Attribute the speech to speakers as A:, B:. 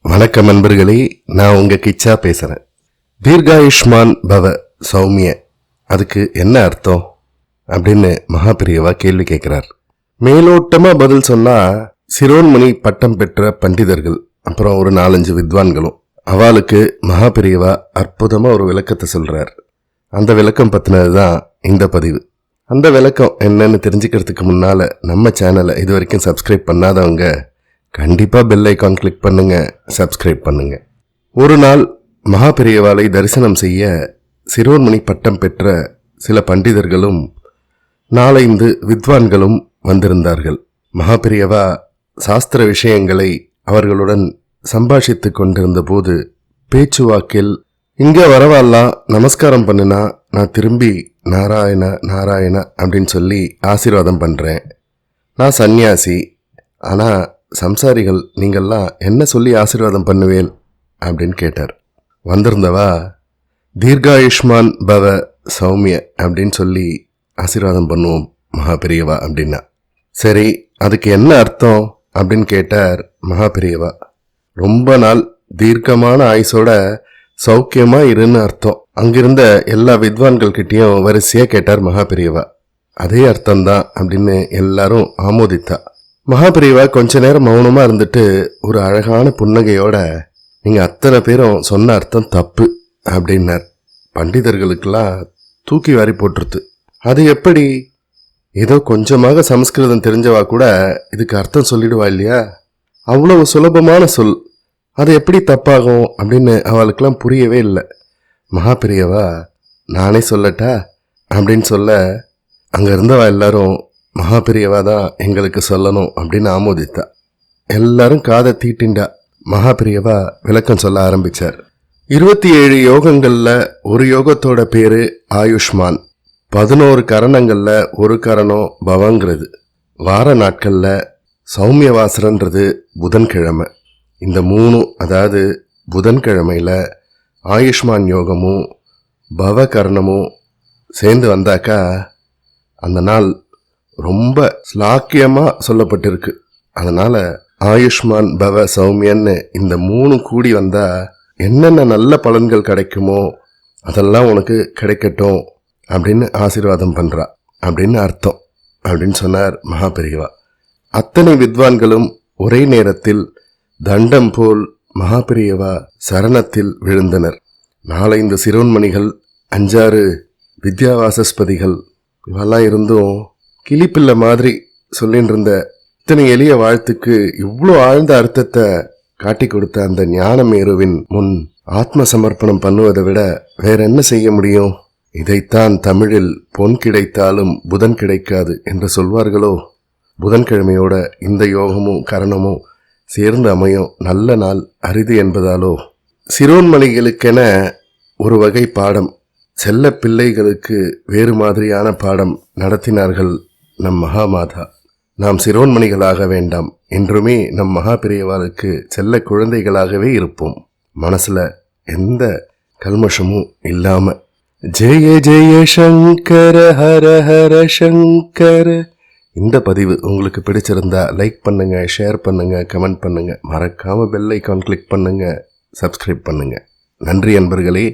A: வணக்கம் நண்பர்களே, நான் உங்க கிச்சா பேசுறேன். தீர்காயுஷ்மான் பவ சௌமிய, அதுக்கு என்ன அர்த்தம் அப்படின்னு மகாபிரியவா கேள்வி கேட்கிறார். மேலோட்டமா பதில் சொன்னா சிரோன்மணி பட்டம் பெற்ற பண்டிதர்கள் அப்புறம் ஒரு 4-5 வித்வான்களும் அவளுக்கு மகாபிரியவா அற்புதமா ஒரு விளக்கத்தை சொல்றார். அந்த விளக்கம் பத்தினதுதான் இந்த பதிவு. அந்த விளக்கம் என்னன்னு தெரிஞ்சுக்கிறதுக்கு முன்னால நம்ம சேனலை இது வரைக்கும் சப்ஸ்கிரைப் பண்ணாதவங்க கண்டிப்பா பெல் ஐகான் கிளிக் பண்ணுங்க, சப்ஸ்கிரைப் பண்ணுங்க. ஒரு நாள் மகாபிரியவாளை தரிசனம் செய்ய சிரோன்மணி பட்டம் பெற்ற சில பண்டிதர்களும் 4-5 வித்வான்களும் வந்திருந்தார்கள். மகாபிரியவா சாஸ்திர விஷயங்களை அவர்களுடன் சம்பாஷித்து கொண்டிருந்த போது பேச்சுவாக்கில், இங்க வரவாலாம் நமஸ்காரம் பண்ணுனா நான் திரும்பி நாராயண நாராயண அப்படின்னு சொல்லி ஆசீர்வாதம் பண்றேன். நான் சந்நியாசி, ஆனா சம்சாரிகள் நீங்கள்லாம் என்ன சொல்லி ஆசீர்வாதம் பண்ணுவேல் அப்படின்னு கேட்டார். வந்திருந்தவா தீர்காயுஷ்மான் பவ சௌமிய அப்படின்னு சொல்லி ஆசீர்வாதம் பண்ணுவோம் மகாபிரியவா அப்படின்னா. சரி, அதுக்கு என்ன அர்த்தம் அப்படின்னு கேட்டார் மகாபிரியவா. ரொம்ப நாள் தீர்க்கமான ஆயுசோட சௌக்கியமா இருன்னு அர்த்தம். அங்கிருந்த எல்லா வித்வான்கள் கிட்டையும் வரிசையா கேட்டார் மகாபிரியவா. அதே அர்த்தம்தான் அப்படின்னு எல்லாரும் ஆமோதித்தா. மகாபிரியவா கொஞ்ச நேரம் மௌனமா இருந்துட்டு ஒரு அழகான புன்னகையோட, நீங்க அத்தனை பேரும் சொன்ன அர்த்தம் தப்பு அப்படின்னார். பண்டிதர்களுக்கெல்லாம் தூக்கி வாரி போட்டுருது. அது எப்படி? ஏதோ கொஞ்சமாக சமஸ்கிருதம் தெரிஞ்சவா கூட இதுக்கு அர்த்தம் சொல்லிடுவா இல்லையா? அவ்வளவு சுலபமான சொல், அது எப்படி தப்பாகும் அப்படின்னு அவளுக்கெல்லாம் புரியவே இல்லை. மகாபிரியவா, நானே சொல்லட்டா அப்படின்னு சொல்ல, அங்க இருந்தவா எல்லாரும் மகாபிரியவா தான் எங்களுக்கு சொல்லணும் அப்படின்னு ஆமோதித்தா. எல்லாரும் காதை தீட்டிண்டா. மகாபிரியவா விளக்கம் சொல்ல ஆரம்பிச்சார். 27 யோகங்கள்ல ஒரு யோகத்தோட பேரு ஆயுஷ்மான். 11 கரணங்கள்ல ஒரு கரணம் பவங்கிறது. வார நாட்கள்ல சௌமியவாசரன்றது புதன்கிழமை. இந்த 3, அதாவது புதன்கிழமையில ஆயுஷ்மான் யோகமும் பவ கரணமும் சேர்ந்து வந்தாக்கா அந்த நாள் ரொம்ப ஸ்லாக்கியமா சொல்லப்பட்டிருக்கு. அதனால ஆயுஷ்மான் பவ சௌமியன்னு இந்த 3 கூடி வந்தா என்னென்ன நல்ல பலன்கள் கிடைக்குமோ அதெல்லாம் உனக்கு கிடைக்கட்டும் அப்படின்னு ஆசீர்வாதம் பண்றா அப்படின்னு அர்த்தம் அப்படின்னு சொன்னார் மகாபிரியவா. அத்தனை வித்வான்களும் ஒரே நேரத்தில் தண்டம் போல் மகாபிரியவா சரணத்தில் விழுந்தனர். 4-5 சிரோன்மணிகள், 5-6 வித்யாவாசஸ்பதிகள் இவெல்லாம் இருந்தும் கிளிப்பிள்ளை மாதிரி சொல்லிட்டு இருந்த இத்தனை எளிய வாழ்த்துக்கு இவ்வளோ ஆழ்ந்த அர்த்தத்தை காட்டி கொடுத்த அந்த ஞானமேருவின் முன் ஆத்ம சமர்ப்பணம் பண்ணுவதை விட வேற என்ன செய்ய முடியும்? இதைத்தான் தமிழில் பொன் கிடைத்தாலும் புதன் கிடைக்காது என்று சொல்வார்களோ. புதன்கிழமையோட இந்த யோகமும் கரணமும் சேர்ந்து அமையும் நல்ல நாள் அரிது என்பதாலோ. சிரோன்மணிகளுக்கென ஒரு வகை பாடம், செல்ல பிள்ளைகளுக்கு வேறு மாதிரியான பாடம் நடத்தினார்கள் நம் மகாமாதா. நாம் சிரோன்மணிகளாக வேண்டாம், என்றுமே நம் மகாபிரியவாளுக்கு செல்ல குழந்தைகளாகவே இருப்போம். மனசுல எந்த கல்மஷமும் இல்லாம. ஜெய ஜெய சங்கர ஹர ஹர சங்கர. இந்த பதிவு உங்களுக்கு பிடிச்சிருந்தா லைக் பண்ணுங்க, ஷேர் பண்ணுங்க, கமெண்ட் பண்ணுங்க. மறக்காம பெல் ஐகான் கிளிக் பண்ணுங்க, சப்ஸ்கிரைப் பண்ணுங்க. நன்றி அன்பர்களே.